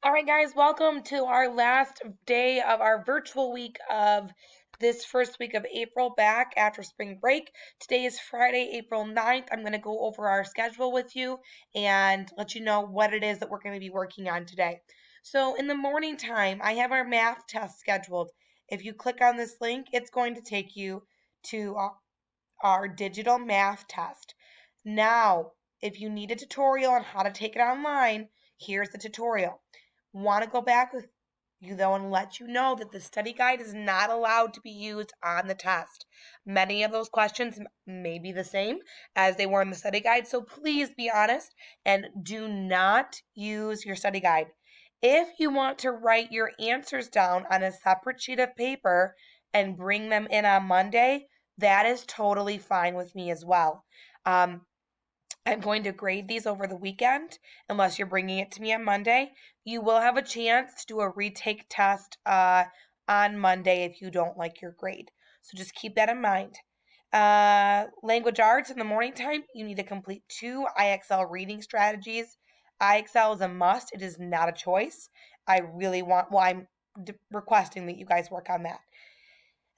All right, guys, welcome to our last day of our virtual week of this first week of April back after spring break. Today is Friday, April 9th. I'm going to go over our schedule with you and let you know what it is that we're going to be working on today. So, in the morning time, I have our math test scheduled. If you click on this link, it's going to take you to our digital math test. Now, if you need a tutorial on how to take it online, here's the tutorial. Want to go back with you though and let you know that the study guide is not allowed to be used on the test. Many of those questions may be the same as they were in the study guide, so please be honest and do not use your study guide. If you want to write your answers down on a separate sheet of paper and bring them in on Monday, that is totally fine with me as well. I'm going to grade these over the weekend unless you're bringing it to me on Monday. You will have a chance to do a retake test on Monday if you don't like your grade. So just keep that in mind. Language arts in the morning time, you need to complete 2 IXL reading strategies. IXL is a must, it is not a choice. I'm requesting that you guys work on that.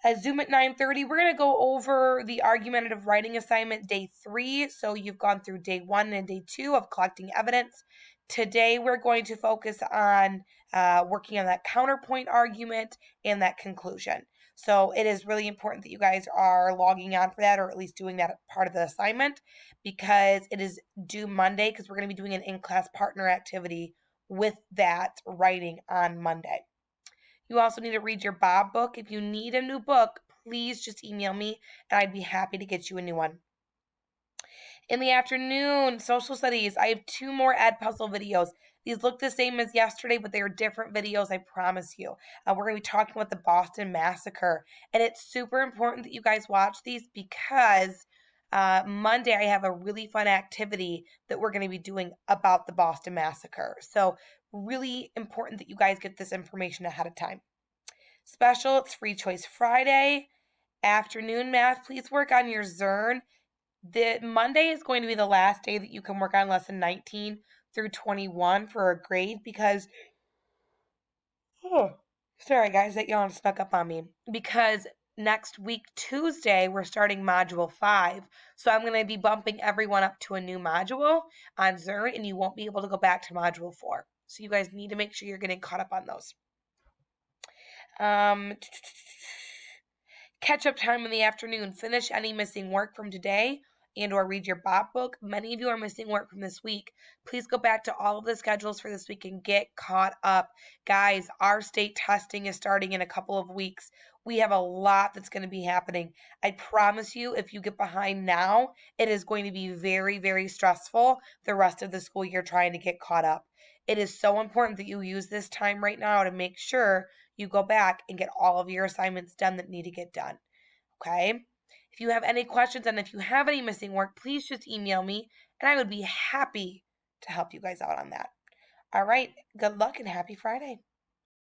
At Zoom at 9:30, we're going to go over the argumentative writing assignment day 3. So you've gone through day 1 and day 2 of collecting evidence. Today, we're going to focus on working on that counterpoint argument and that conclusion. So it is really important that you guys are logging on for that, or at least doing that part of the assignment, because it is due Monday, because we're going to be doing an in-class partner activity with that writing on Monday. You also need to read your Bob book. If you need a new book, please just email me and I'd be happy to get you a new one. In the afternoon, social studies, I have 2 more Edpuzzle videos. These look the same as yesterday, but they are different videos, I promise you. We're going to be talking about the Boston Massacre. And it's super important that you guys watch these because Monday I have a really fun activity that we're going to be doing about the Boston Massacre. So really important that you guys get this information ahead of time. Special, it's Free Choice Friday. Afternoon math, please work on your Zern. The Monday is going to be the last day that you can work on lesson 19 through 21 for a grade because sorry guys, that yawn snuck up on me. Because next week, Tuesday, we're starting module 5. So I'm going to be bumping everyone up to a new module on Zern, and you won't be able to go back to module 4. So you guys need to make sure you're getting caught up on those. Catch-up time in the afternoon. Finish any missing work from today and or read your Bob book. Many of you are missing work from this week. Please go back to all of the schedules for this week and get caught up. Guys, our state testing is starting in a couple of weeks. We have a lot that's going to be happening. I promise you, if you get behind now, it is going to be very, very stressful the rest of the school year trying to get caught up. It is so important that you use this time right now to make sure you go back and get all of your assignments done that need to get done. Okay? If you have any questions and if you have any missing work, please just email me and I would be happy to help you guys out on that. All right. Good luck and happy Friday.